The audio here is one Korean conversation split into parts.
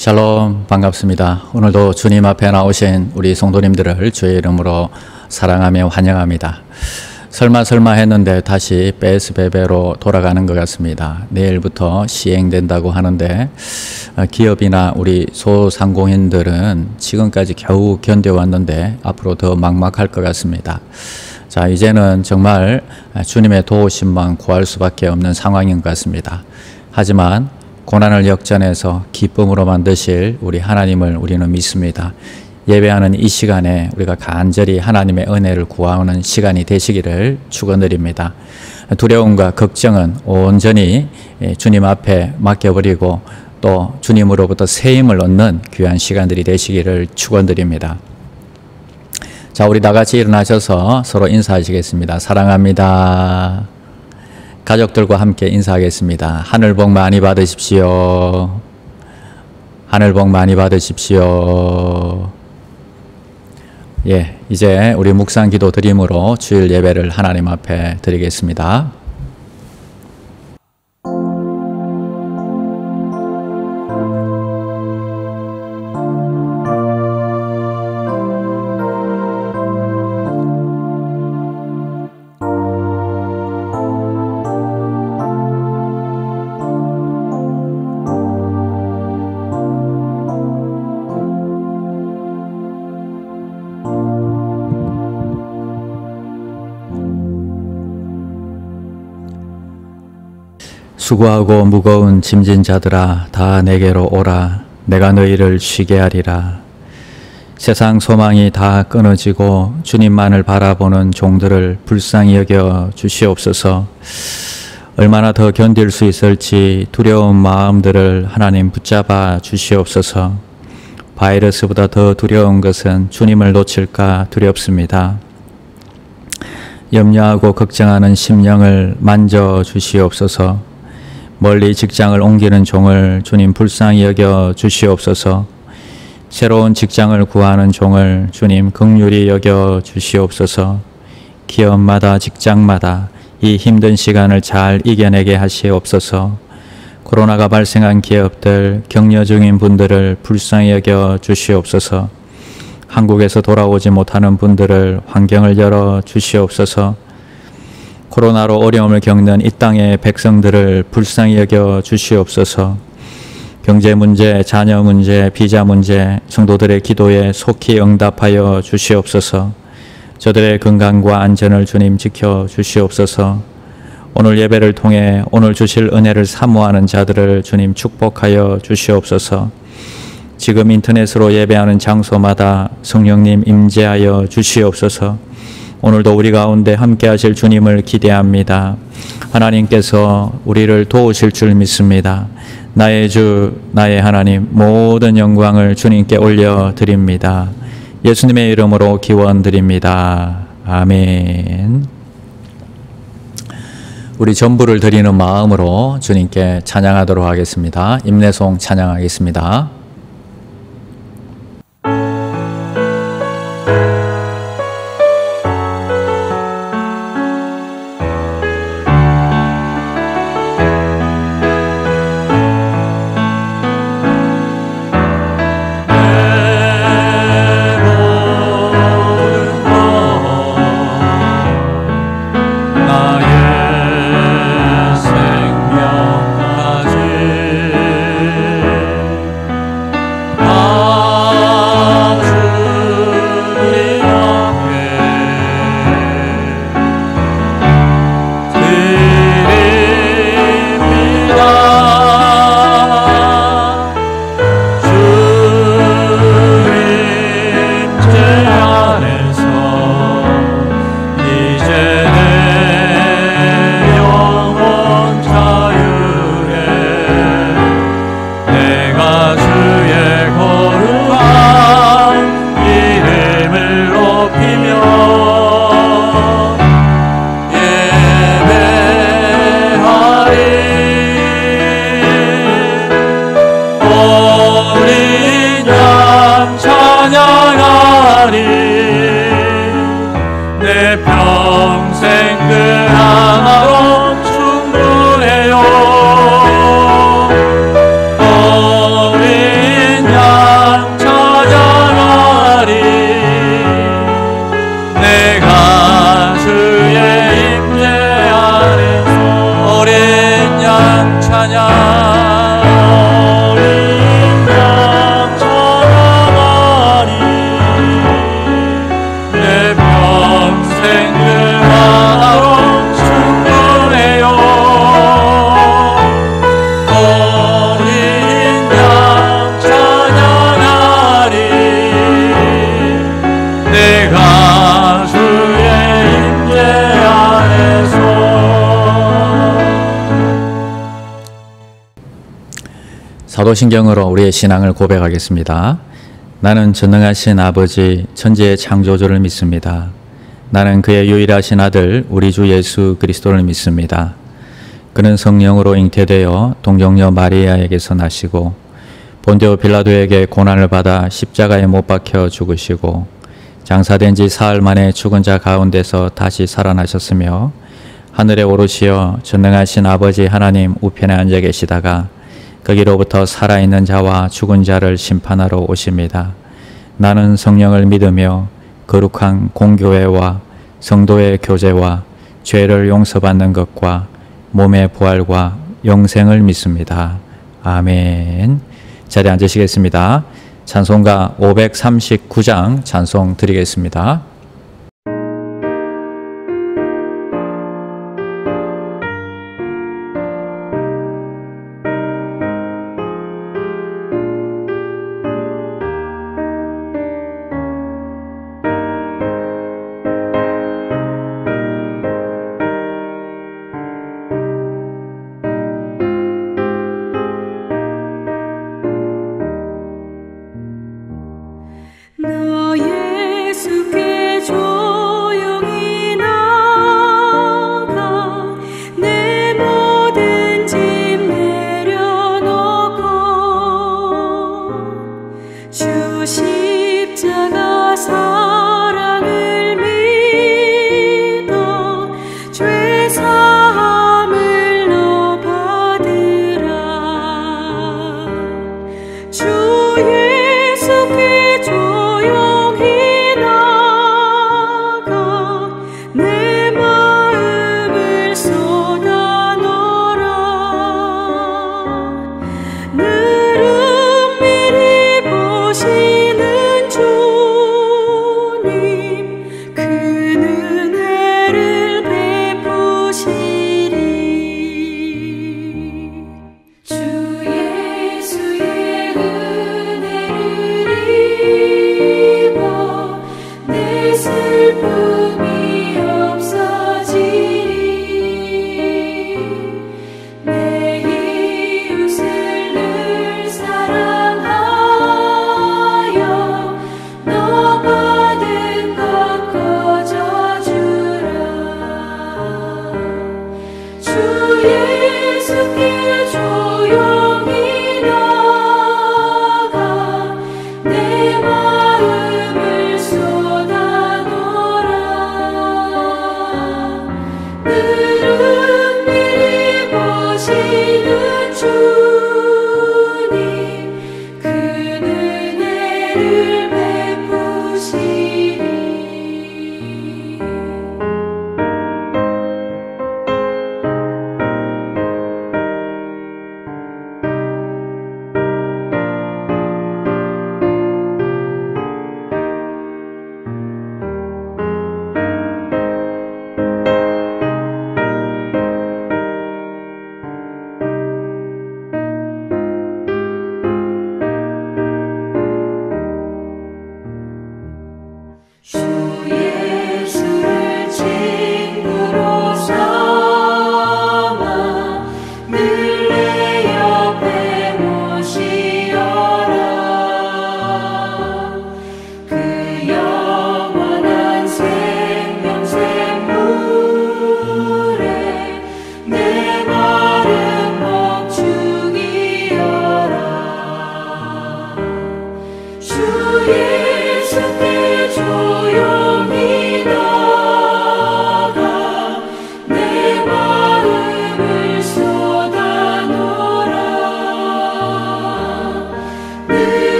샬롬, 반갑습니다. 오늘도 주님 앞에 나오신 우리 성도님들을 주의 이름으로 사랑하며 환영합니다. 설마 했는데 다시 베스베베로 돌아가는 것 같습니다. 내일부터 시행된다고 하는데 기업이나 우리 소상공인들은 지금까지 겨우 견뎌왔는데 앞으로 더 막막할 것 같습니다. 자, 이제는 정말 주님의 도우심만 구할 수밖에 없는 상황인 것 같습니다. 하지만 고난을 역전해서 기쁨으로 만드실 우리 하나님을 우리는 믿습니다. 예배하는 이 시간에 우리가 간절히 하나님의 은혜를 구하는 시간이 되시기를 축원드립니다. 두려움과 걱정은 온전히 주님 앞에 맡겨버리고 또 주님으로부터 새 힘을 얻는 귀한 시간들이 되시기를 축원드립니다. 자, 우리 다 같이 일어나셔서 서로 인사하시겠습니다. 사랑합니다. 가족들과 함께 인사하겠습니다. 하늘 복 많이 받으십시오. 하늘 복 많이 받으십시오. 예, 이제 우리 묵상 기도 드림으로 주일 예배를 하나님 앞에 드리겠습니다. 수고하고 무거운 짐진 자들아 다 내게로 오라. 내가 너희를 쉬게 하리라. 세상 소망이 다 끊어지고 주님만을 바라보는 종들을 불쌍히 여겨 주시옵소서. 얼마나 더 견딜 수 있을지 두려운 마음들을 하나님 붙잡아 주시옵소서. 바이러스보다 더 두려운 것은 주님을 놓칠까 두렵습니다. 염려하고 걱정하는 심령을 만져 주시옵소서. 멀리 직장을 옮기는 종을 주님 불쌍히 여겨 주시옵소서. 새로운 직장을 구하는 종을 주님 긍휼히 여겨 주시옵소서. 기업마다 직장마다 이 힘든 시간을 잘 이겨내게 하시옵소서. 코로나가 발생한 기업들, 격려 중인 분들을 불쌍히 여겨 주시옵소서. 한국에서 돌아오지 못하는 분들을 환경을 열어 주시옵소서. 코로나로 어려움을 겪는 이 땅의 백성들을 불쌍히 여겨 주시옵소서. 경제 문제, 자녀 문제, 비자 문제, 성도들의 기도에 속히 응답하여 주시옵소서. 저들의 건강과 안전을 주님 지켜 주시옵소서. 오늘 예배를 통해 오늘 주실 은혜를 사모하는 자들을 주님 축복하여 주시옵소서. 지금 인터넷으로 예배하는 장소마다 성령님 임재하여 주시옵소서. 오늘도 우리 가운데 함께 하실 주님을 기대합니다. 하나님께서 우리를 도우실 줄 믿습니다. 나의 주, 나의 하나님, 모든 영광을 주님께 올려드립니다. 예수님의 이름으로 기원드립니다. 아멘. 우리 전부를 드리는 마음으로 주님께 찬양하도록 하겠습니다. 임내송 찬양하겠습니다. 어린 사도신경으로 우리의 신앙을 고백하겠습니다. 나는 전능하신 아버지 천지의 창조주를 믿습니다. 나는 그의 유일하신 아들 우리 주 예수 그리스도를 믿습니다. 그는 성령으로 잉태되어 동정녀 마리아에게서 나시고 본디오 빌라도에게 고난을 받아 십자가에 못 박혀 죽으시고 장사된 지 사흘 만에 죽은 자 가운데서 다시 살아나셨으며 하늘에 오르시어 전능하신 아버지 하나님 우편에 앉아 계시다가 거기로부터 살아있는 자와 죽은 자를 심판하러 오십니다. 나는 성령을 믿으며 거룩한 공교회와 성도의 교제와 죄를 용서받는 것과 몸의 부활과 영생을 믿습니다. 아멘. 자리에 앉으시겠습니다. 찬송가 539장 찬송 드리겠습니다. 나 예수께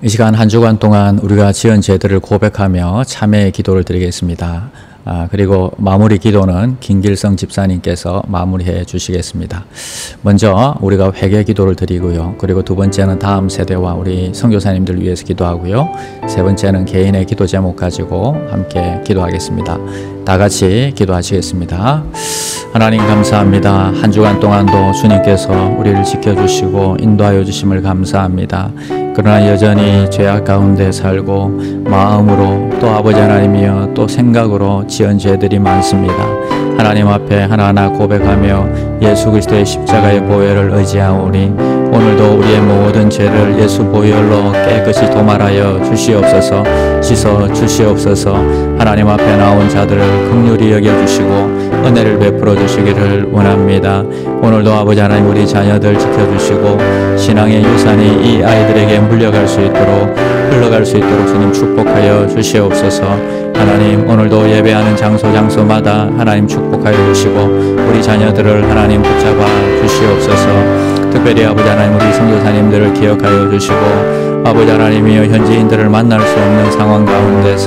이 시간 한 주간 동안 우리가 지은 죄들을 고백하며 참회의 기도를 드리겠습니다. 그리고 마무리 기도는 김길성 집사님께서 마무리해 주시겠습니다. 먼저 우리가 회개 기도를 드리고요. 그리고 두 번째는 다음 세대와 우리 선교사님들 위해서 기도하고요. 세 번째는 개인의 기도 제목 가지고 함께 기도하겠습니다. 다 같이 기도하시겠습니다. 하나님 감사합니다. 한 주간 동안도 주님께서 우리를 지켜주시고 인도하여 주심을 감사합니다. 그러나 여전히 죄악 가운데 살고 마음으로 또 아버지 하나님이여 또 생각으로 지은 죄들이 많습니다. 하나님 앞에 하나하나 고백하며 예수 그리스도의 십자가의 보혈을 의지하오니 오늘도 우리의 모든 죄를 예수 보혈로 깨끗이 도말하여 주시옵소서. 씻어 주시옵소서. 하나님 앞에 나온 자들을 긍휼히 여겨주시고 은혜를 베풀어 주시기를 원합니다. 오늘도 아버지 하나님 우리 자녀들 지켜주시고 신앙의 유산이 이 아이들에게 물려갈 수 있도록 흘러갈 수 있도록 주님 축복하여 주시옵소서. 하나님 오늘도 예배하는 장소마다 하나님 축복하여 주시고 우리 자녀들을 하나님 붙잡아 주시옵소서. 특별히 아버지 하나님 우리 선교사님들을 기억하여 주시고 아버지 하나님이여 현지인들을 만날 수 없는 상황 가운데서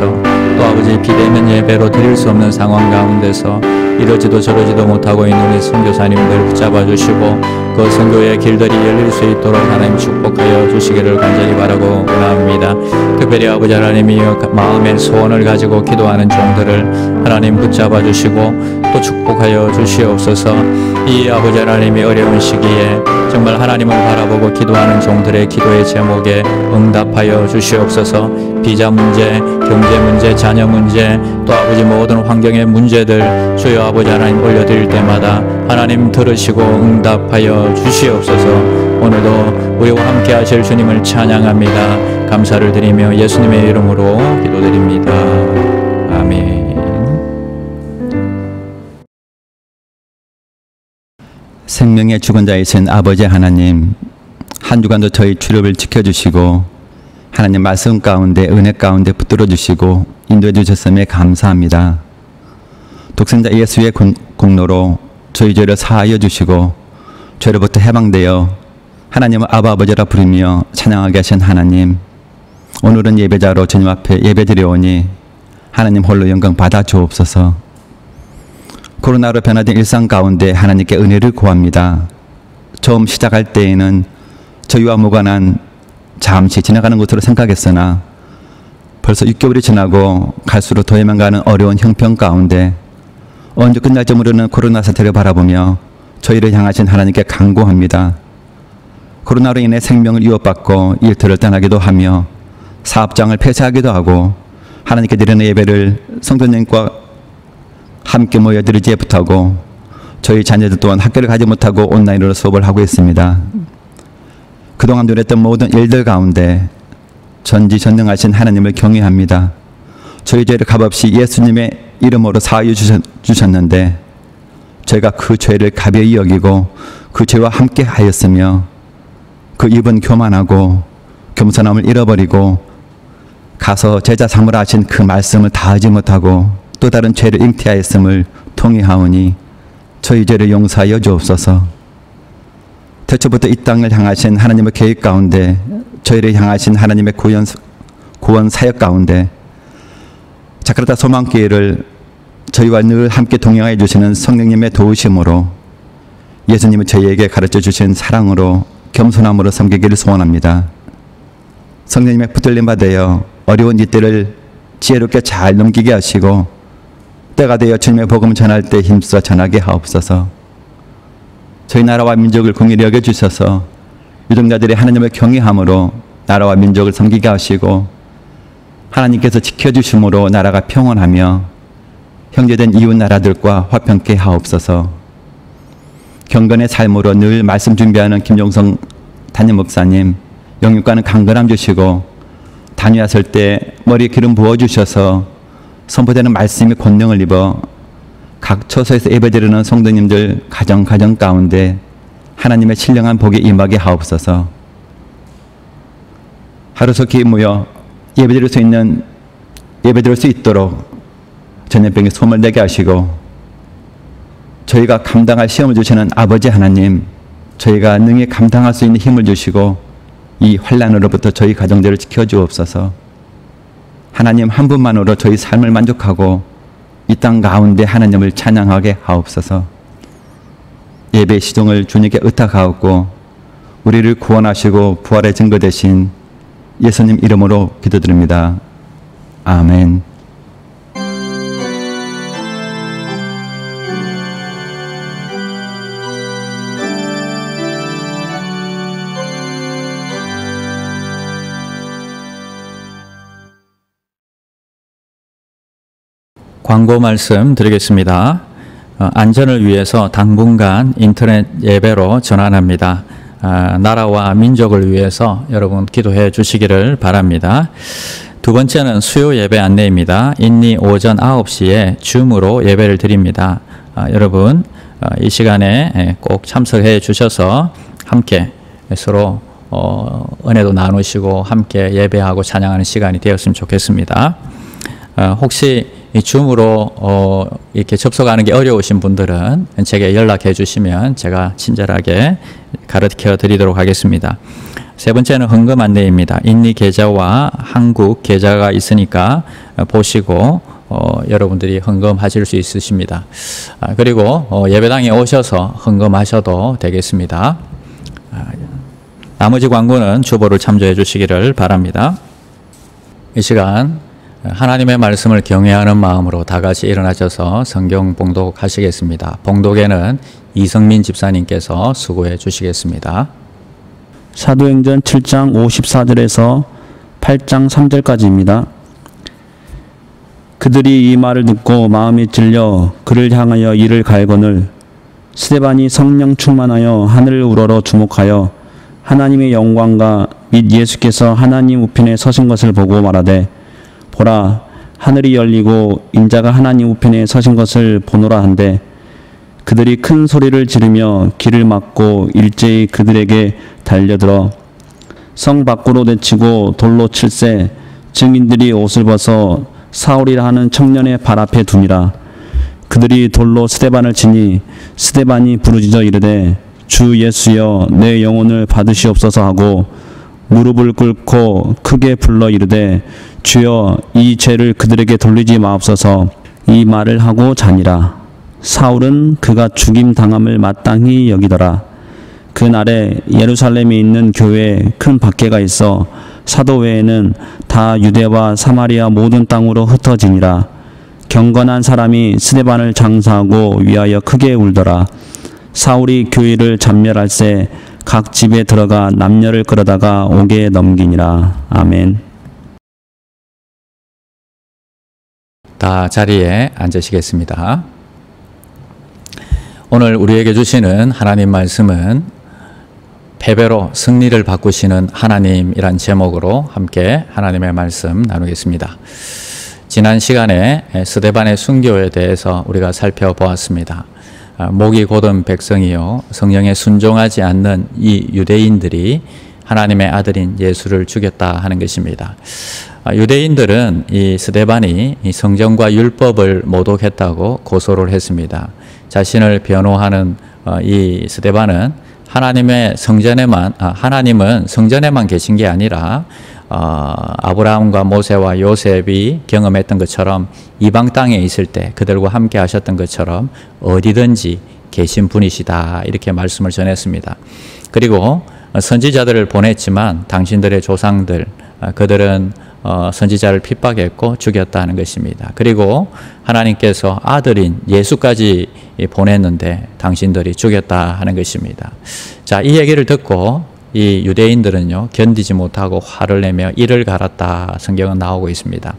또 아버지 비대면 예배로 드릴 수 없는 상황 가운데서 이러지도 저러지도 못하고 있는 우리 선교사님들 붙잡아 주시고 그 선교의 길들이 열릴 수 있도록 하나님 축복하여 주시기를 간절히 바라고 원합니다. 특별히 아버지 하나님이여 마음의 소원을 가지고 기도하는 종들을 하나님 붙잡아 주시고 또 축복하여 주시옵소서. 이 아버지 하나님이 어려운 시기에 정말 하나님을 바라보고 기도하는 종들의 기도의 제목에 응답하여 주시옵소서. 비자 문제, 경제 문제, 자녀 문제, 또 아버지 모든 환경의 문제들 주여 아버지 하나님 올려드릴 때마다 하나님 들으시고 응답하여 주시옵소서. 오늘도 우리와 함께 하실 주님을 찬양합니다. 감사를 드리며 예수님의 이름으로 기도드립니다. 아멘. 생명의 주권자이신 아버지 하나님, 한 주간도 저희 출입을 지켜주시고 하나님 말씀 가운데 은혜 가운데 붙들어 주시고 인도해 주셨음에 감사합니다. 독생자 예수의 공로로 저희 죄를 사하여 주시고 죄로부터 해방되어 하나님을 아바 아버지라 부르며 찬양하게 하신 하나님, 오늘은 예배자로 주님 앞에 예배드려오니 하나님 홀로 영광 받아 주옵소서. 코로나로 변화된 일상 가운데 하나님께 은혜를 구합니다. 처음 시작할 때에는 저희와 무관한 잠시 지나가는 것으로 생각했으나 벌써 6개월이 지나고 갈수록 더해만 가는 어려운 형편 가운데 언제 끝날지 모르는 코로나 사태를 바라보며 저희를 향하신 하나님께 간구합니다. 코로나로 인해 생명을 위협받고 일터를 떠나기도 하며 사업장을 폐쇄하기도 하고 하나님께 드리는 예배를 성도님과 함께 모여드리지에 부탁하고 저희 자녀들 또한 학교를 가지 못하고 온라인으로 수업을 하고 있습니다. 그동안 누렸던 모든 일들 가운데 전지전능하신 하나님을 경외합니다. 저희 죄를 값없이 예수님의 이름으로 사하여 주셨는데 저희가 그 죄를 가벼이 여기고 그 죄와 함께 하였으며 그 입은 교만하고 겸손함을 잃어버리고 가서 제자 삼으라 하신 그 말씀을 다하지 못하고 또 다른 죄를 잉태하였음을 통회하오니 저희 죄를 용서하여 주옵소서. 태초부터 이 땅을 향하신 하나님의 계획 가운데 저희를 향하신 하나님의 구원 사역 가운데 자카르타 소망교회를 저희와 늘 함께 동행하여 주시는 성령님의 도우심으로 예수님은 저희에게 가르쳐 주신 사랑으로 겸손함으로 섬기기를 소원합니다. 성령님의 붙들림 받아여 어려운 이때를 지혜롭게 잘 넘기게 하시고 때가 되어 주님의 복음을 전할 때 힘써 전하게 하옵소서. 저희 나라와 민족을 긍휼히 여겨주셔서 유정자들이 하나님을 경외함으로 나라와 민족을 섬기게 하시고 하나님께서 지켜주심으로 나라가 평온하며 형제된 이웃 나라들과 화평케 하옵소서. 경건의 삶으로 늘 말씀 준비하는 김종성 담임 목사님, 영육과는 강건함 주시고 다녀왔을 때 머리에 기름 부어주셔서 선포되는 말씀이 권능을 입어 각 처소에서 예배드리는 성도님들 가정 가운데 하나님의 신령한 복이 임하게 하옵소서. 하루속히 모여 예배드릴 수 있도록 전염병에 소문을 내게 하시고 저희가 감당할 시험을 주시는 아버지 하나님, 저희가 능히 감당할 수 있는 힘을 주시고 이 환난으로부터 저희 가정들을 지켜주옵소서. 하나님 한 분만으로 저희 삶을 만족하고 이 땅 가운데 하나님을 찬양하게 하옵소서. 예배 시종을 주님께 의탁하옵고 우리를 구원하시고 부활의 증거 되신 예수님 이름으로 기도드립니다. 아멘. 광고 말씀 드리겠습니다. 안전을 위해서 당분간 인터넷 예배로 전환합니다. 나라와 민족을 위해서 여러분 기도해 주시기를 바랍니다. 두 번째는 수요 예배 안내입니다. 인리 오전 9시에 줌으로 예배를 드립니다. 여러분 이 시간에 꼭 참석해 주셔서 함께 서로 은혜도 나누시고 함께 예배하고 찬양하는 시간이 되었으면 좋겠습니다. 혹시 이 줌으로 이렇게 접속하는 게 어려우신 분들은 제게 연락해 주시면 제가 친절하게 가르쳐 드리도록 하겠습니다. 세 번째는 헌금 안내입니다. 인리 계좌와 한국 계좌가 있으니까 보시고 여러분들이 헌금하실 수 있으십니다. 그리고 예배당에 오셔서 헌금하셔도 되겠습니다. 나머지 광고는 주보를 참조해 주시기를 바랍니다. 이 시간 하나님의 말씀을 경외하는 마음으로 다 같이 일어나셔서 성경 봉독하시겠습니다. 봉독에는 이성민 집사님께서 수고해 주시겠습니다. 사도행전 7장 54절에서 8장 3절까지입니다. 그들이 이 말을 듣고 마음이 찔려 그를 향하여 이를 갈거늘 스데반이 성령 충만하여 하늘을 우러러 주목하여 하나님의 영광과 및 예수께서 하나님 우편에 서신 것을 보고 말하되 보라 하늘이 열리고 인자가 하나님 우편에 서신 것을 보노라 한데 그들이 큰 소리를 지르며 길을 막고 일제히 그들에게 달려들어 성 밖으로 내치고 돌로 칠세 증인들이 옷을 벗어 사울이라 하는 청년의 발 앞에 두니라. 그들이 돌로 스데반을 치니 스데반이 부르짖어 이르되 주 예수여 내 영혼을 받으시옵소서 하고 무릎을 꿇고 크게 불러 이르되 주여 이 죄를 그들에게 돌리지 마옵소서. 이 말을 하고 자니라. 사울은 그가 죽임 당함을 마땅히 여기더라. 그날에 예루살렘에 있는 교회에 큰 박해가 있어 사도 외에는 다 유대와 사마리아 모든 땅으로 흩어지니라. 경건한 사람이 스데반을 장사하고 위하여 크게 울더라. 사울이 교회를 잡멸할새 각 집에 들어가 남녀를 끌어다가 옥에 넘기니라. 아멘. 다 자리에 앉으시겠습니다. 오늘 우리에게 주시는 하나님 말씀은 패배로 승리를 바꾸시는 하나님이란 제목으로 함께 하나님의 말씀 나누겠습니다. 지난 시간에 스데반의 순교에 대해서 우리가 살펴보았습니다. 목이 곧은 백성이요 성령에 순종하지 않는 이 유대인들이 하나님의 아들인 예수를 죽였다 하는 것입니다. 유대인들은 이 스데반이 이 성경과 율법을 모독했다고 고소를 했습니다. 자신을 변호하는 이 스데반은 하나님은 성전에만 계신 게 아니라 아브라함과 모세와 요셉이 경험했던 것처럼 이방 땅에 있을 때 그들과 함께 하셨던 것처럼 어디든지 계신 분이시다 이렇게 말씀을 전했습니다. 그리고 선지자들을 보냈지만 당신들의 조상들 그들은 선지자를 핍박했고 죽였다는 것입니다. 그리고 하나님께서 아들인 예수까지 보냈는데 당신들이 죽였다 하는 것입니다. 자, 이 얘기를 듣고 이 유대인들은요 견디지 못하고 화를 내며 이를 갈았다 성경은 나오고 있습니다.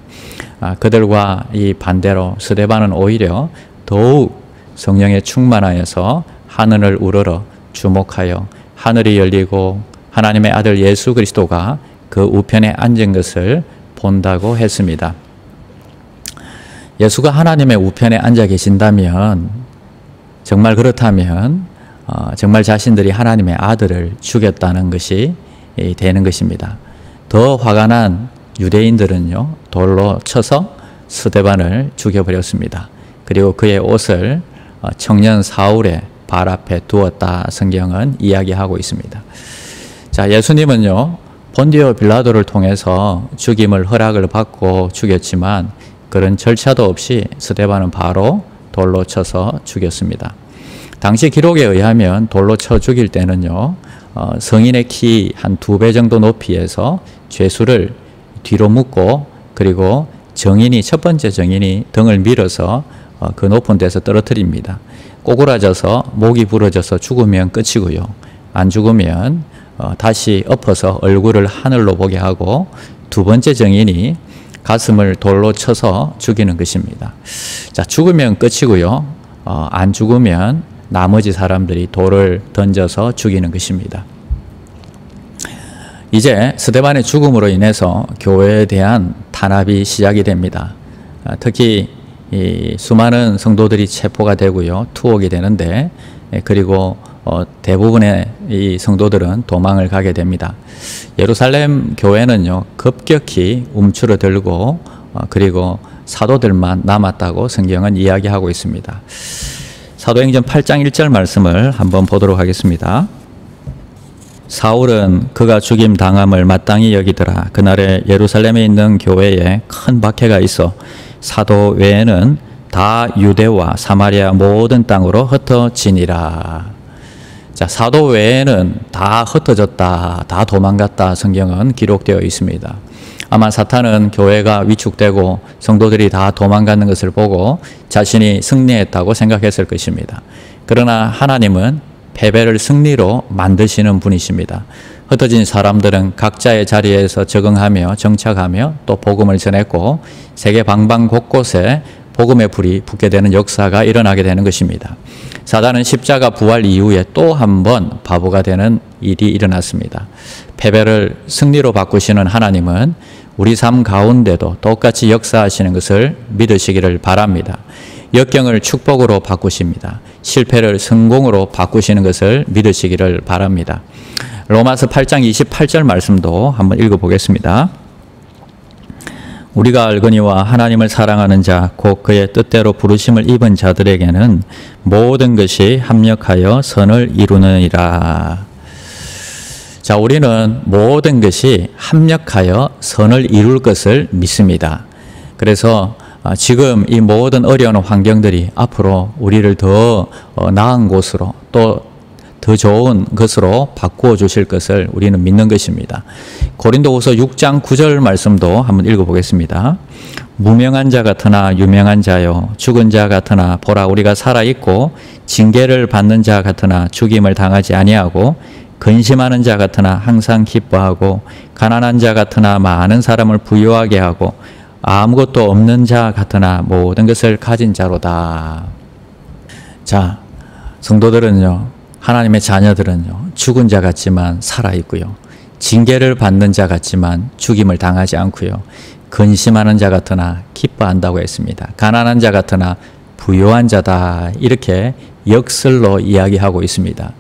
그들과 이 반대로 스데반은 오히려 더욱 성령에 충만하여서 하늘을 우러러 주목하여 하늘이 열리고 하나님의 아들 예수 그리스도가 그 우편에 앉은 것을 본다고 했습니다. 예수가 하나님의 우편에 앉아 계신다면 정말 그렇다면 정말 자신들이 하나님의 아들을 죽였다는 것이 되는 것입니다. 더 화가 난 유대인들은요 돌로 쳐서 스데반을 죽여버렸습니다. 그리고 그의 옷을 청년 사울의 발 앞에 두었다 성경은 이야기하고 있습니다. 자, 예수님은요 본디오 빌라도를 통해서 죽임을 허락을 받고 죽였지만 그런 절차도 없이 스데반은 바로 돌로 쳐서 죽였습니다. 당시 기록에 의하면 돌로 쳐 죽일 때는요, 성인의 키 한 2배 정도 높이에서 죄수를 뒤로 묶고, 그리고 첫 번째 정인이 등을 밀어서 그 높은 데서 떨어뜨립니다. 꼬꾸라져서 목이 부러져서 죽으면 끝이고요. 안 죽으면 다시 엎어서 얼굴을 하늘로 보게 하고, 두 번째 정인이 가슴을 돌로 쳐서 죽이는 것입니다. 자, 죽으면 끝이고요. 안 죽으면 나머지 사람들이 돌을 던져서 죽이는 것입니다. 이제 스데반의 죽음으로 인해서 교회에 대한 탄압이 시작이 됩니다. 특히 이 수많은 성도들이 체포가 되고요, 투옥이 되는데, 그리고 대부분의 이 성도들은 도망을 가게 됩니다. 예루살렘 교회는요, 급격히 움츠러들고 그리고 사도들만 남았다고 성경은 이야기하고 있습니다. 사도행전 8장 1절 말씀을 한번 보도록 하겠습니다. 사울은 그가 죽임 당함을 마땅히 여기더라. 그날에 예루살렘에 있는 교회에 큰 박해가 있어 사도 외에는 다 유대와 사마리아 모든 땅으로 흩어지니라. 자, 사도 외에는 다 흩어졌다, 다 도망갔다 성경은 기록되어 있습니다. 아마 사탄은 교회가 위축되고 성도들이 다 도망가는 것을 보고 자신이 승리했다고 생각했을 것입니다. 그러나 하나님은 패배를 승리로 만드시는 분이십니다. 흩어진 사람들은 각자의 자리에서 적응하며 정착하며 또 복음을 전했고, 세계 방방 곳곳에 복음의 불이 붙게 되는 역사가 일어나게 되는 것입니다. 사단은 십자가 부활 이후에 또 한 번 바보가 되는 일이 일어났습니다. 패배를 승리로 바꾸시는 하나님은 우리 삶 가운데도 똑같이 역사하시는 것을 믿으시기를 바랍니다. 역경을 축복으로 바꾸십니다. 실패를 성공으로 바꾸시는 것을 믿으시기를 바랍니다. 로마서 8장 28절 말씀도 한번 읽어보겠습니다. 우리가 알거니와 하나님을 사랑하는 자, 곧 그의 뜻대로 부르심을 입은 자들에게는 모든 것이 합력하여 선을 이루느니라. 자, 우리는 모든 것이 합력하여 선을 이룰 것을 믿습니다. 그래서 지금 이 모든 어려운 환경들이 앞으로 우리를 더 나은 곳으로 또 더 좋은 것으로 바꾸어 주실 것을 우리는 믿는 것입니다. 고린도후서 6장 9절 말씀도 한번 읽어보겠습니다. 무명한 자 같으나 유명한 자요, 죽은 자 같으나 보라 우리가 살아있고, 징계를 받는 자 같으나 죽임을 당하지 아니하고, 근심하는 자 같으나 항상 기뻐하고, 가난한 자 같으나 많은 사람을 부유하게 하고, 아무것도 없는 자 같으나 모든 것을 가진 자로다. 자, 성도들은요, 하나님의 자녀들은요, 죽은 자 같지만 살아있고요, 징계를 받는 자 같지만 죽임을 당하지 않고요, 근심하는 자 같으나 기뻐한다고 했습니다. 가난한 자 같으나 부유한 자다, 이렇게 역설로 이야기하고 있습니다.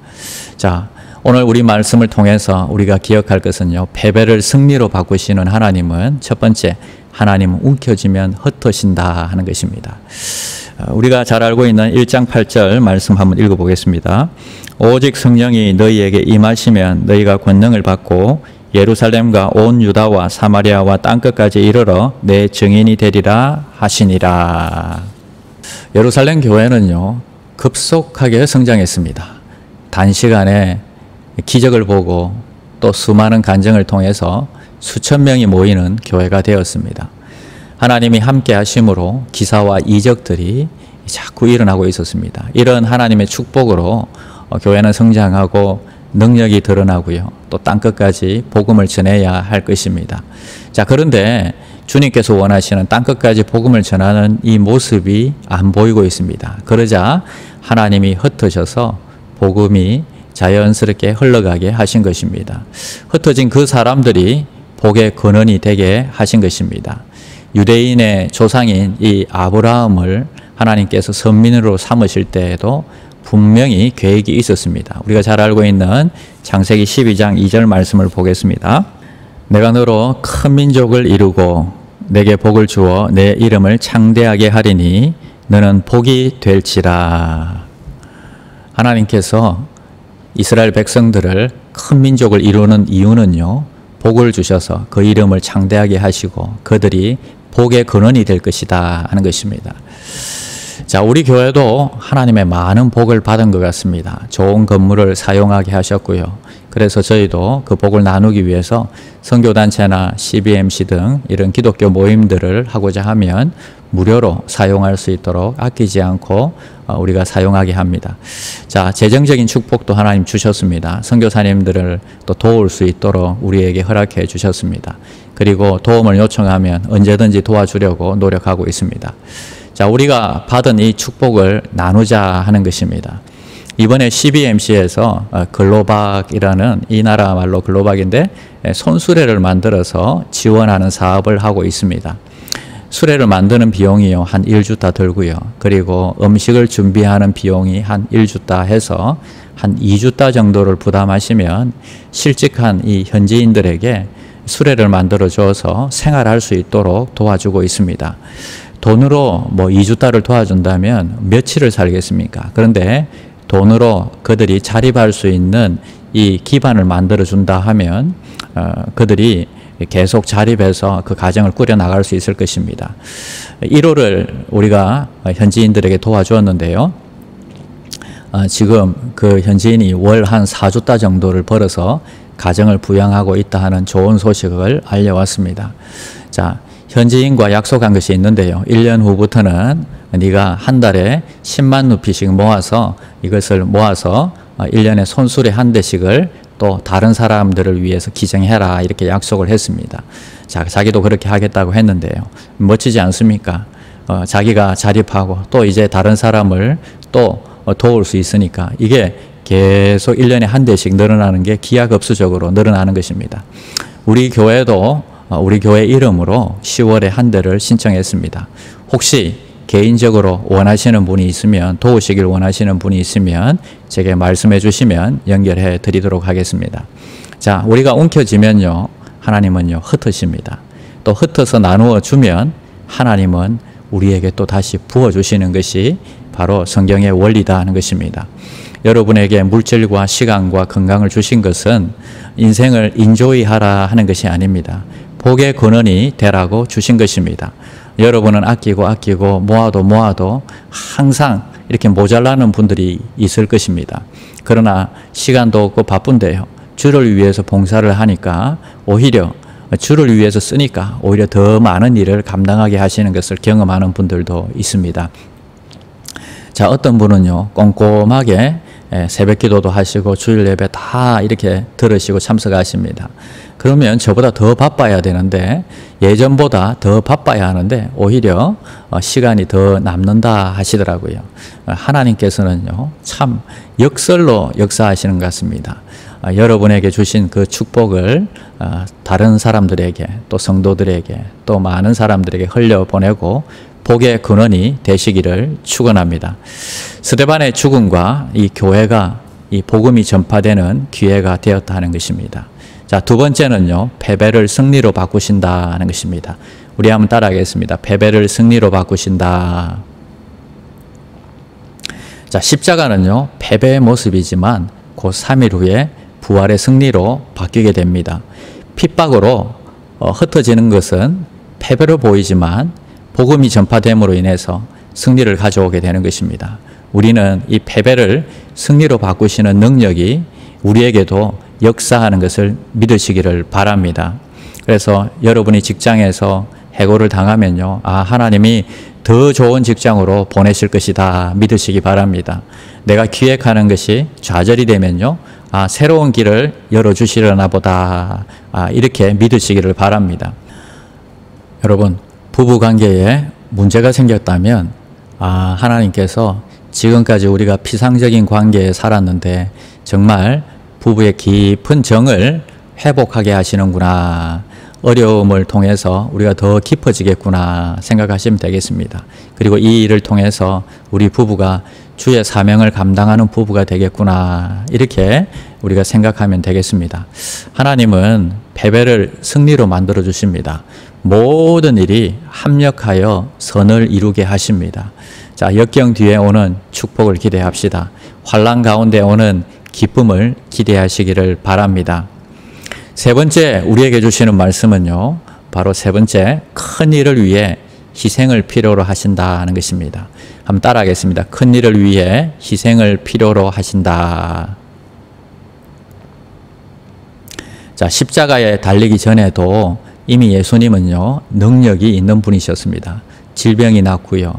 자, 오늘 우리 말씀을 통해서 우리가 기억할 것은요, 패배를 승리로 바꾸시는 하나님은 첫 번째, 하나님은 움켜쥐면 흩어진다 하는 것입니다. 우리가 잘 알고 있는 1장 8절 말씀 한번 읽어보겠습니다. 오직 성령이 너희에게 임하시면 너희가 권능을 받고 예루살렘과 온 유다와 사마리아와 땅끝까지 이르러 내 증인이 되리라 하시니라. 예루살렘 교회는요, 급속하게 성장했습니다. 단시간에 기적을 보고 또 수많은 간증을 통해서 수천 명이 모이는 교회가 되었습니다. 하나님이 함께 하심으로 기사와 이적들이 자꾸 일어나고 있었습니다. 이런 하나님의 축복으로 교회는 성장하고 능력이 드러나고요, 또 땅끝까지 복음을 전해야 할 것입니다. 자, 그런데 주님께서 원하시는 땅끝까지 복음을 전하는 이 모습이 안 보이고 있습니다. 그러자 하나님이 흩으셔서 복음이 자연스럽게 흘러가게 하신 것입니다. 흩어진 그 사람들이 복의 근원이 되게 하신 것입니다. 유대인의 조상인 이 아브라함을 하나님께서 선민으로 삼으실 때에도 분명히 계획이 있었습니다. 우리가 잘 알고 있는 창세기 12장 2절 말씀을 보겠습니다. 내가 너로 큰 민족을 이루고 내게 복을 주어 내 이름을 창대하게 하리니 너는 복이 될지라. 하나님께서 이스라엘 백성들을 큰 민족을 이루는 이유는요, 복을 주셔서 그 이름을 창대하게 하시고 그들이 복의 근원이 될 것이다 하는 것입니다. 자, 우리 교회도 하나님의 많은 복을 받은 것 같습니다. 좋은 건물을 사용하게 하셨고요. 그래서 저희도 그 복을 나누기 위해서 선교단체나 CBMC 등 이런 기독교 모임들을 하고자 하면 무료로 사용할 수 있도록 아끼지 않고 우리가 사용하게 합니다. 자, 재정적인 축복도 하나님 주셨습니다. 선교사님들을 또 도울 수 있도록 우리에게 허락해 주셨습니다. 그리고 도움을 요청하면 언제든지 도와주려고 노력하고 있습니다. 자, 우리가 받은 이 축복을 나누자 하는 것입니다. 이번에 CBMC에서 글로박이라는 이 나라 말로 글로박인데 손수레를 만들어서 지원하는 사업을 하고 있습니다. 수레를 만드는 비용이요 한 1주타 들고요. 그리고 음식을 준비하는 비용이 한 1주타 해서 한 2주타 정도를 부담하시면 실직한 이 현지인들에게 수레를 만들어 줘서 생활할 수 있도록 도와주고 있습니다. 돈으로 뭐 2주타를 도와준다면 며칠을 살겠습니까? 그런데 돈으로 그들이 자립할 수 있는 이 기반을 만들어 준다 하면 그들이 계속 자립해서 그 가정을 꾸려나갈 수 있을 것입니다. 1호를 우리가 현지인들에게 도와주었는데요. 지금 그 현지인이 월 한 4주타 정도를 벌어서 가정을 부양하고 있다 하는 좋은 소식을 알려왔습니다. 자, 현지인과 약속한 것이 있는데요. 1년 후부터는 네가 한 달에 10만 루피씩 모아서 이것을 모아서 1년에 손수레 한 대씩을 또 다른 사람들을 위해서 기증해라 이렇게 약속을 했습니다. 자, 자기도 그렇게 하겠다고 했는데요. 멋지지 않습니까? 자기가 자립하고 또 이제 다른 사람을 또 도울 수 있으니까 이게 계속 1년에 한 대씩 늘어나는 게 기하급수적으로 늘어나는 것입니다. 우리 교회도 우리 교회 이름으로 10월에 한 대를 신청했습니다. 혹시 개인적으로 원하시는 분이 있으면 도우시길 원하시는 분이 있으면 제게 말씀해 주시면 연결해 드리도록 하겠습니다. 자, 우리가 움켜쥐면요 하나님은요 흩으십니다. 또 흩어서 나누어 주면 하나님은 우리에게 또 다시 부어 주시는 것이 바로 성경의 원리다 하는 것입니다. 여러분에게 물질과 시간과 건강을 주신 것은 인생을 인조이하라 하는 것이 아닙니다. 복의 근원이 되라고 주신 것입니다. 여러분은 아끼고 모아도 항상 이렇게 모자라는 분들이 있을 것입니다. 그러나 시간도 없고 바쁜데요. 주를 위해서 봉사를 하니까 오히려 주를 위해서 쓰니까 오히려 더 많은 일을 감당하게 하시는 것을 경험하는 분들도 있습니다. 자, 어떤 분은요 꼼꼼하게 새벽 기도도 하시고 주일 예배 다 이렇게 들으시고 참석하십니다. 그러면 저보다 더 바빠야 되는데 예전보다 더 바빠야 하는데 오히려 시간이 더 남는다 하시더라고요. 하나님께서는요 참 역설로 역사하시는 것 같습니다. 여러분에게 주신 그 축복을 다른 사람들에게 또 성도들에게 또 많은 사람들에게 흘려보내고 복의 근원이 되시기를 축원합니다. 스데반의 죽음과 이 교회가 이 복음이 전파되는 기회가 되었다 하는 것입니다. 자, 두 번째는요 패배를 승리로 바꾸신다 하는 것입니다. 우리 한번 따라하겠습니다. 패배를 승리로 바꾸신다. 자, 십자가는요 패배의 모습이지만 곧 3일 후에 부활의 승리로 바뀌게 됩니다. 핍박으로 흩어지는 것은 패배로 보이지만 복음이 전파됨으로 인해서 승리를 가져오게 되는 것입니다. 우리는 이 패배를 승리로 바꾸시는 능력이 우리에게도 역사하는 것을 믿으시기를 바랍니다. 그래서 여러분이 직장에서 해고를 당하면요, 하나님이 더 좋은 직장으로 보내실 것이다 믿으시기 바랍니다. 내가 기획하는 것이 좌절이 되면요, 새로운 길을 열어주시려나 보다, 이렇게 믿으시기를 바랍니다. 여러분, 부부관계에 문제가 생겼다면 하나님께서 지금까지 우리가 피상적인 관계에 살았는데 정말 부부의 깊은 정을 회복하게 하시는구나, 어려움을 통해서 우리가 더 깊어지겠구나 생각하시면 되겠습니다. 그리고 이 일을 통해서 우리 부부가 주의 사명을 감당하는 부부가 되겠구나, 이렇게 우리가 생각하면 되겠습니다. 하나님은 패배를 승리로 만들어 주십니다. 모든 일이 합력하여 선을 이루게 하십니다. 자, 역경 뒤에 오는 축복을 기대합시다. 환난 가운데 오는 기쁨을 기대하시기를 바랍니다. 세 번째 우리에게 주시는 말씀은요, 바로 세 번째, 큰 일을 위해 희생을 필요로 하신다는 것입니다. 한번 따라하겠습니다. 큰 일을 위해 희생을 필요로 하신다. 자, 십자가에 달리기 전에도 이미 예수님은요, 능력이 있는 분이셨습니다. 질병이 낫고요.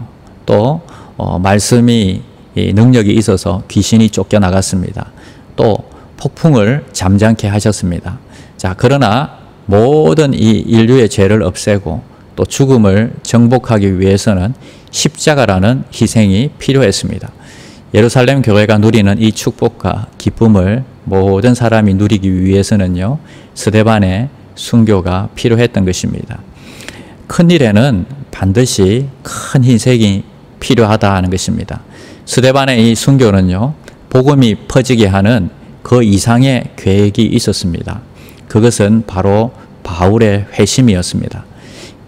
또 말씀이 능력이 있어서 귀신이 쫓겨나갔습니다. 또 폭풍을 잠잠케 하셨습니다. 자, 그러나 모든 이 인류의 죄를 없애고 또 죽음을 정복하기 위해서는 십자가라는 희생이 필요했습니다. 예루살렘 교회가 누리는 이 축복과 기쁨을 모든 사람이 누리기 위해서는요, 스데반의 순교가 필요했던 것입니다. 큰 일에는 반드시 큰 희생이 필요하다는 것입니다. 스데반의 이 순교는요, 복음이 퍼지게 하는 그 이상의 계획이 있었습니다. 그것은 바로 바울의 회심이었습니다.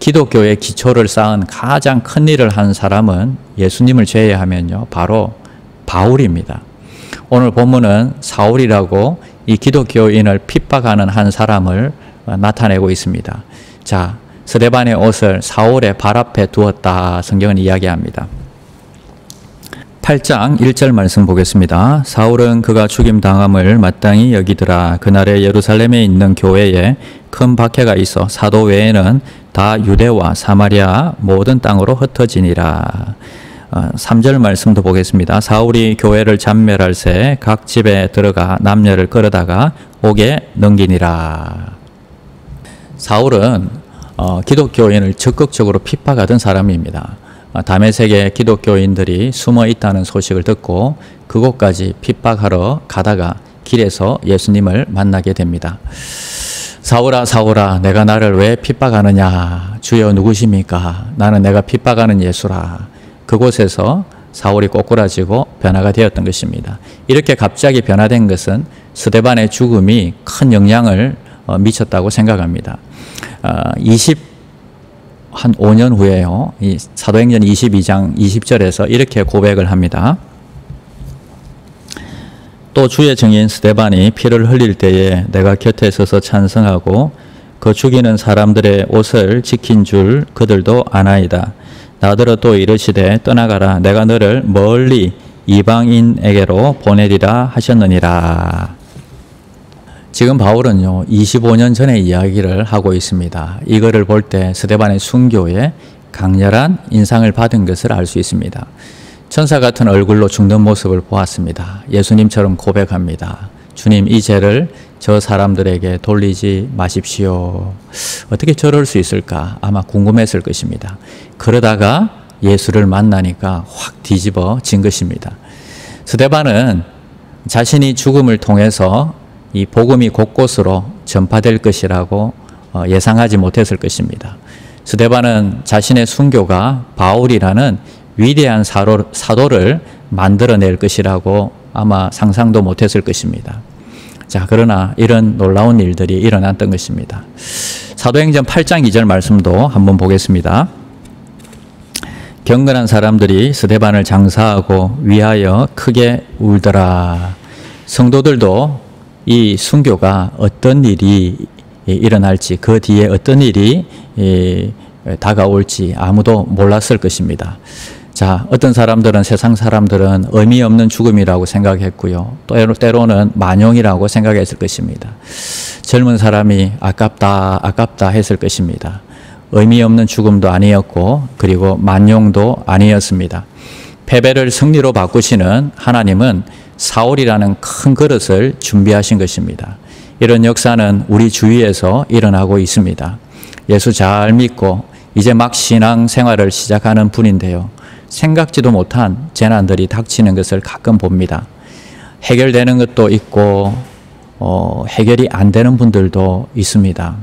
기독교의 기초를 쌓은 가장 큰 일을 한 사람은 예수님을 제외하면요, 바로 바울입니다. 오늘 본문은 사울이라고 이 기독교인을 핍박하는 한 사람을 나타내고 있습니다. 자, 스데반의 옷을 사울의 발 앞에 두었다, 성경은 이야기합니다. 8장 1절 말씀 보겠습니다. 사울은 그가 죽임당함을 마땅히 여기더라. 그날에 예루살렘에 있는 교회에 큰 박해가 있어 사도 외에는 다 유대와 사마리아 모든 땅으로 흩어지니라. 3절 말씀도 보겠습니다. 사울이 교회를 잔멸할 새 각 집에 들어가 남녀를 끌어다가 옥에 넘기니라. 사울은 기독교인을 적극적으로 핍박하던 사람입니다. 다메섹에 기독교인들이 숨어 있다는 소식을 듣고 그곳까지 핍박하러 가다가 길에서 예수님을 만나게 됩니다. 사울아, 사울아, 내가 나를 왜 핍박하느냐? 주여 누구십니까? 나는 내가 핍박하는 예수라. 그곳에서 사울이 꼬꾸라지고 변화가 되었던 것입니다. 이렇게 갑자기 변화된 것은 스데반의 죽음이 큰 영향을 미쳤다고 생각합니다. 한 5년 후에요, 이 사도행전 22장 20절에서 이렇게 고백을 합니다. 또 주의 증인 스데반이 피를 흘릴 때에 내가 곁에 서서 찬성하고 그 죽이는 사람들의 옷을 지킨 줄 그들도 아나이다. 나더러 또 이르시되 떠나가라. 내가 너를 멀리 이방인에게로 보내리라 하셨느니라. 지금 바울은요, 25년 전의 이야기를 하고 있습니다. 이거를 볼 때 스데반의 순교에 강렬한 인상을 받은 것을 알 수 있습니다. 천사 같은 얼굴로 죽는 모습을 보았습니다. 예수님처럼 고백합니다. 주님, 이 죄를 저 사람들에게 돌리지 마십시오. 어떻게 저럴 수 있을까? 아마 궁금했을 것입니다. 그러다가 예수를 만나니까 확 뒤집어진 것입니다. 스데반은 자신이 죽음을 통해서 이 복음이 곳곳으로 전파될 것이라고 예상하지 못했을 것입니다. 스데반은 자신의 순교가 바울이라는 위대한 사도를 만들어낼 것이라고 아마 상상도 못했을 것입니다. 자, 그러나 이런 놀라운 일들이 일어났던 것입니다. 사도행전 8장 2절 말씀도 한번 보겠습니다. 경건한 사람들이 스데반을 장사하고 위하여 크게 울더라. 성도들도 이 순교가 어떤 일이 일어날지, 그 뒤에 어떤 일이 다가올지 아무도 몰랐을 것입니다. 자, 어떤 사람들은, 세상 사람들은 의미 없는 죽음이라고 생각했고요. 또 때로는 만용이라고 생각했을 것입니다. 젊은 사람이 아깝다, 아깝다 했을 것입니다. 의미 없는 죽음도 아니었고, 그리고 만용도 아니었습니다. 패배를 승리로 바꾸시는 하나님은 사울이라는 큰 그릇을 준비하신 것입니다. 이런 역사는 우리 주위에서 일어나고 있습니다. 예수 잘 믿고 이제 막 신앙 생활을 시작하는 분인데요, 생각지도 못한 재난들이 닥치는 것을 가끔 봅니다. 해결되는 것도 있고 해결이 안 되는 분들도 있습니다.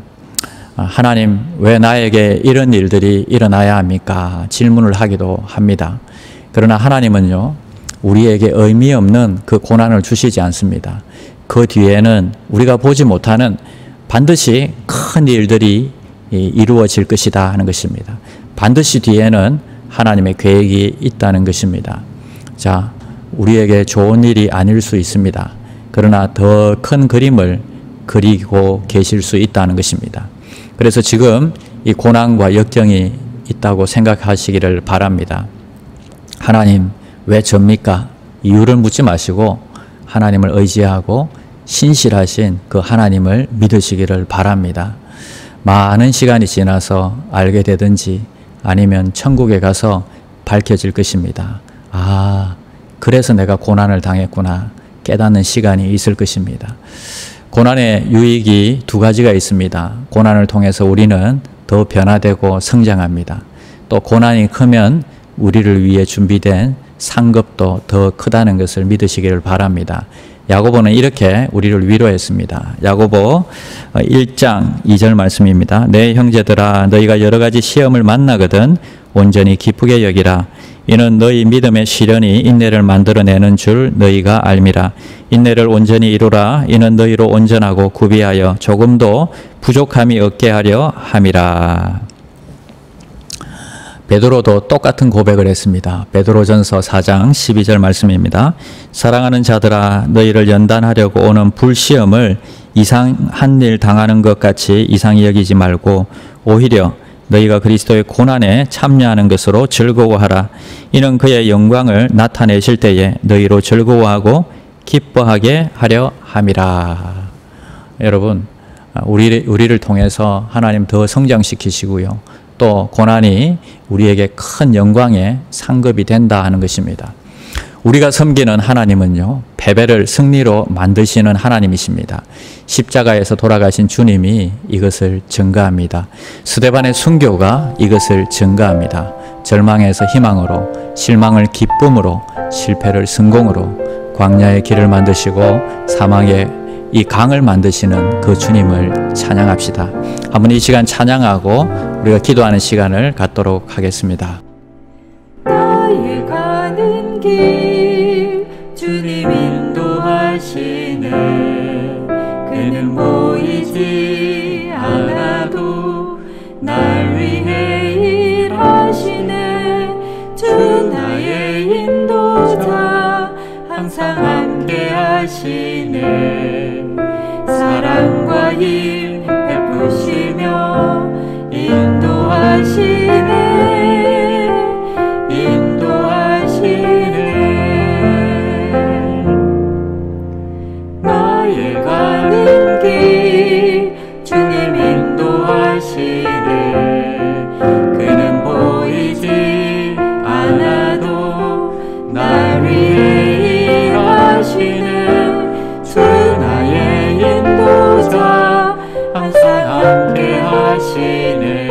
하나님, 왜 나에게 이런 일들이 일어나야 합니까? 질문을 하기도 합니다. 그러나 하나님은요, 우리에게 의미 없는 그 고난을 주시지 않습니다. 그 뒤에는 우리가 보지 못하는 반드시 큰 일들이 이루어질 것이다 하는 것입니다. 반드시 뒤에는 하나님의 계획이 있다는 것입니다. 자, 우리에게 좋은 일이 아닐 수 있습니다. 그러나 더 큰 그림을 그리고 계실 수 있다는 것입니다. 그래서 지금 이 고난과 역경이 있다고 생각하시기를 바랍니다. 하나님 왜 접니까? 이유를 묻지 마시고 하나님을 의지하고 신실하신 그 하나님을 믿으시기를 바랍니다. 많은 시간이 지나서 알게 되든지 아니면 천국에 가서 밝혀질 것입니다. 아, 그래서 내가 고난을 당했구나 깨닫는 시간이 있을 것입니다. 고난의 유익이 두 가지가 있습니다. 고난을 통해서 우리는 더 변화되고 성장합니다. 또 고난이 크면 우리를 위해 준비된 상급도 더 크다는 것을 믿으시기를 바랍니다. 야고보는 이렇게 우리를 위로했습니다. 야고보 1장 2절 말씀입니다. 내 형제들아 너희가 여러 가지 시험을 만나거든 온전히 기쁘게 여기라. 이는 너희 믿음의 시련이 인내를 만들어내는 줄 너희가 알미라. 인내를 온전히 이루라. 이는 너희로 온전하고 구비하여 조금도 부족함이 없게 하려 함이라. 베드로도 똑같은 고백을 했습니다. 베드로전서 4장 12절 말씀입니다. 사랑하는 자들아 너희를 연단하려고 오는 불시험을 이상한 일 당하는 것 같이 이상히 여기지 말고 오히려 너희가 그리스도의 고난에 참여하는 것으로 즐거워하라. 이는 그의 영광을 나타내실 때에 너희로 즐거워하고 기뻐하게 하려 함이라. 여러분, 우리를 통해서 하나님 더 성장시키시고요. 또 고난이 우리에게 큰 영광의 상급이 된다 하는 것입니다. 우리가 섬기는 하나님은요, 패배를 승리로 만드시는 하나님이십니다. 십자가에서 돌아가신 주님이 이것을 증거합니다. 스데반의 순교가 이것을 증거합니다. 절망에서 희망으로, 실망을 기쁨으로, 실패를 성공으로 광야의 길을 만드시고 사막의 이 강을 만드시는 그 주님을 찬양합시다. 한번 이 시간 찬양하고 우리가 기도하는 시간을 갖도록 하겠습니다. 나의 가는 길 주님 인도하시네. 그는 보이지 않아도 날 위해 일하시네. 주 나의 인도자 항상 함께 하시네. 사랑과 힘 베푸시며 인도하시네. 인도하시네. 나의 가는 길 주님 인도하시네. 그는 보이지 않아도 날 위해 일하시네. 주 나의 인도자 항상 함께 하시네.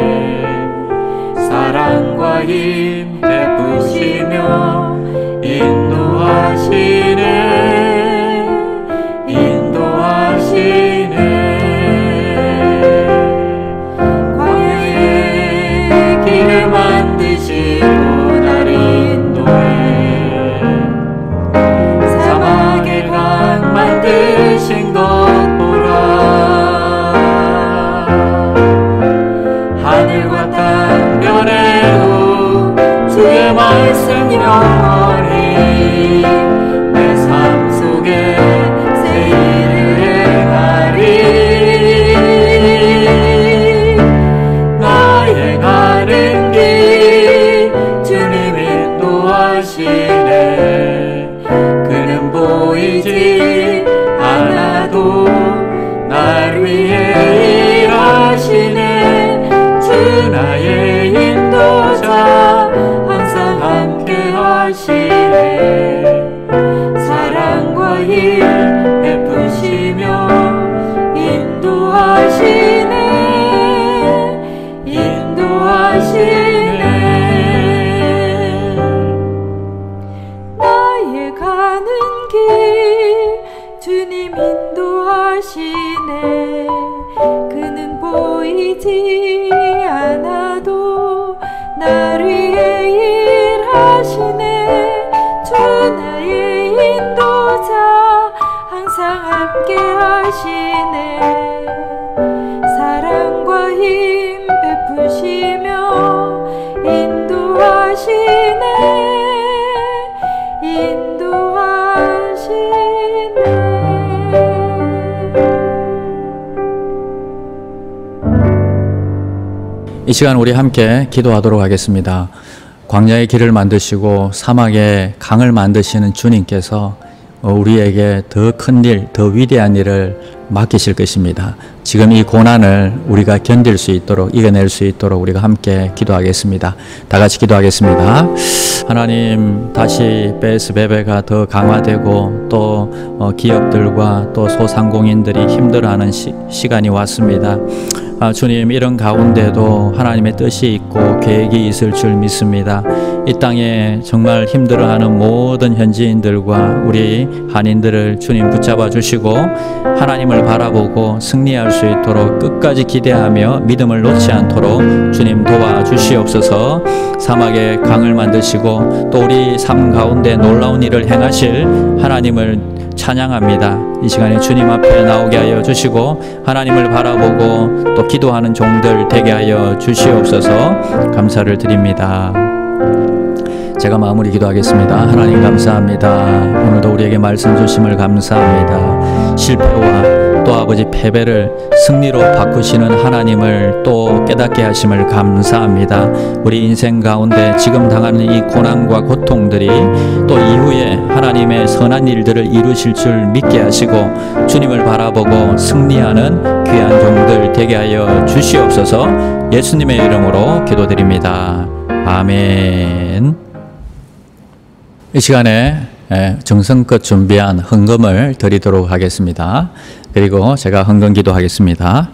사랑과 힘 베푸시며 인도하시네. 인도하시네. 광야의 길을 만드시고 날 인도해. 사막의 강 만드신 것 보라. 하늘과 땅 변해도 주의 말씀 영원히 내 삶 속에 새 일을 행하리. 나의 가는 길 주님 인도하시네. 그는 보이지 않아도 날 위해 일하시네. 주 나의 인도자 항상 함께 하시네. 사랑과 힘 베푸시며 인도하시네. 인도하시네. 나의 가는 길 주님 인도하시네. 그는 보이지 않아도 날 위해 일하시네. 주 나의 인도자 항상 함께 하시네. 사랑과 힘 베푸시며 인도하시네. 인도하시네. 이 시간 우리 함께 기도하도록 하겠습니다. 광야의 길을 만드시고 사막의 강을 만드시는 주님께서 우리에게 더 큰 일, 더 위대한 일을 맡기실 것입니다. 지금 이 고난을 우리가 견딜 수 있도록, 이겨낼 수 있도록 우리가 함께 기도하겠습니다. 다 같이 기도하겠습니다. 하나님, 다시 베스베베가 더 강화되고 또 기업들과 또 소상공인들이 힘들어하는 시간이 왔습니다. 주님, 이런 가운데도 하나님의 뜻이 있고 계획이 있을 줄 믿습니다. 이 땅에 정말 힘들어하는 모든 현지인들과 우리 한인들을 주님 붙잡아 주시고 하나님을 바라보고 승리할 수 있도록 끝까지 기대하며 믿음을 놓지 않도록 주님 도와주시옵소서. 사막에 강을 만드시고 또 우리 삶 가운데 놀라운 일을 행하실 하나님을 찬양합니다. 이 시간에 주님 앞에 나오게 하여 주시고 하나님을 바라보고 또 기도하는 종들 되게 하여 주시옵소서. 감사를 드립니다. 제가 마무리 기도하겠습니다. 하나님 감사합니다. 오늘도 우리에게 말씀 주심을 감사합니다. 실패와 또 아버지 패배를 승리로 바꾸시는 하나님을 또 깨닫게 하심을 감사합니다. 우리 인생 가운데 지금 당하는 이 고난과 고통들이 또 이후에 하나님의 선한 일들을 이루실 줄 믿게 하시고 주님을 바라보고 승리하는 귀한 종들 되게 하여 주시옵소서. 예수님의 이름으로 기도드립니다. 아멘. 이 시간에 정성껏 준비한 헌금을 드리도록 하겠습니다. 그리고 제가 헌금 기도하겠습니다.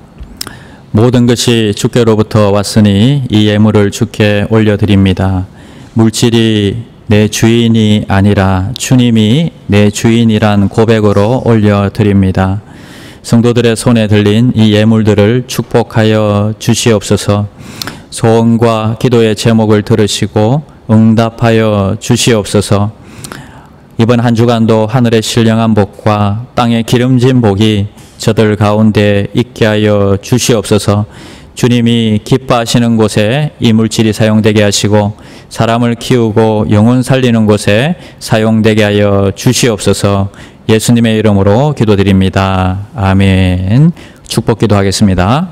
모든 것이 주께로부터 왔으니 이 예물을 주께 올려드립니다. 물질이 내 주인이 아니라 주님이 내 주인이란 고백으로 올려드립니다. 성도들의 손에 들린 이 예물들을 축복하여 주시옵소서. 소원과 기도의 제목을 들으시고 응답하여 주시옵소서. 이번 한 주간도 하늘의 신령한 복과 땅의 기름진 복이 저들 가운데 있게 하여 주시옵소서. 주님이 기뻐하시는 곳에 이 물질이 사용되게 하시고 사람을 키우고 영혼 살리는 곳에 사용되게 하여 주시옵소서. 예수님의 이름으로 기도드립니다. 아멘. 축복 기도하겠습니다.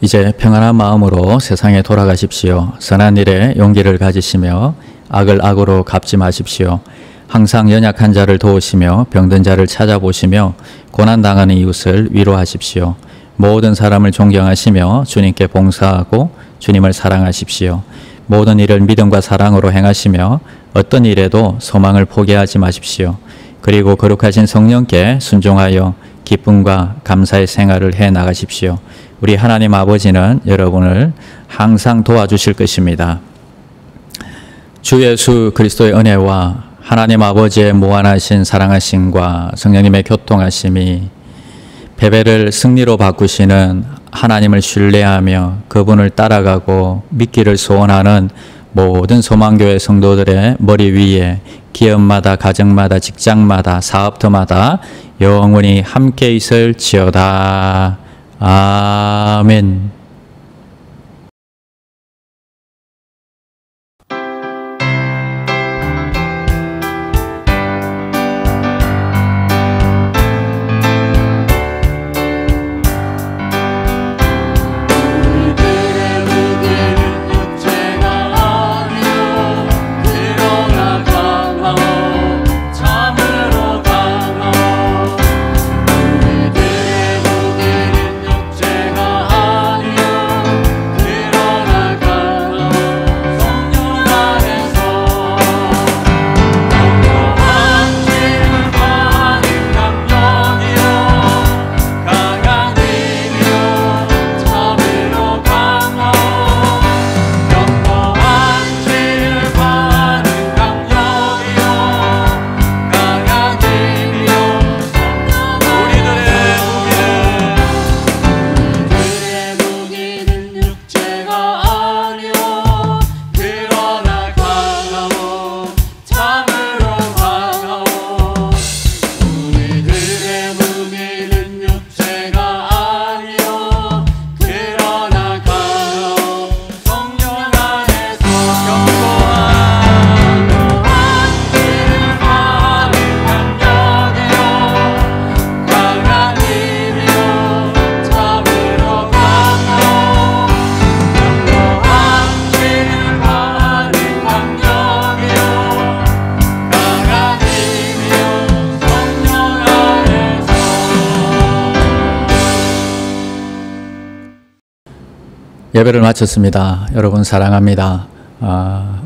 이제 평안한 마음으로 세상에 돌아가십시오. 선한 일에 용기를 가지시며 악을 악으로 갚지 마십시오. 항상 연약한 자를 도우시며 병든 자를 찾아보시며 고난당하는 이웃을 위로하십시오. 모든 사람을 존경하시며 주님께 봉사하고 주님을 사랑하십시오. 모든 일을 믿음과 사랑으로 행하시며 어떤 일에도 소망을 포기하지 마십시오. 그리고 거룩하신 성령께 순종하여 기쁨과 감사의 생활을 해 나가십시오. 우리 하나님 아버지는 여러분을 항상 도와주실 것입니다. 주 예수 그리스도의 은혜와 하나님 아버지의 무한하신 사랑하심과 성령님의 교통하심이 패배를 승리로 바꾸시는 하나님을 신뢰하며 그분을 따라가고 믿기를 소원하는 모든 소망교회 성도들의 머리 위에 기업마다 가정마다 직장마다 사업터마다 영원히 함께 있을지어다. 아멘. 우리들의 무게는 육체가 아니요 예배를 마쳤습니다. 여러분 사랑합니다.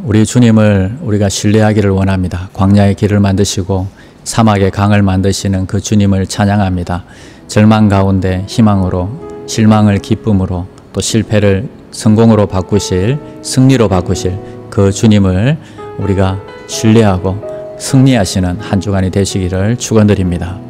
우리 주님을 우리가 신뢰하기를 원합니다. 광야의 길을 만드시고 사막의 강을 만드시는 그 주님을 찬양합니다. 절망 가운데 희망으로, 실망을 기쁨으로, 또 실패를 성공으로 바꾸실, 승리로 바꾸실 그 주님을 우리가 신뢰하고 승리하시는 한 주간이 되시기를 축원드립니다.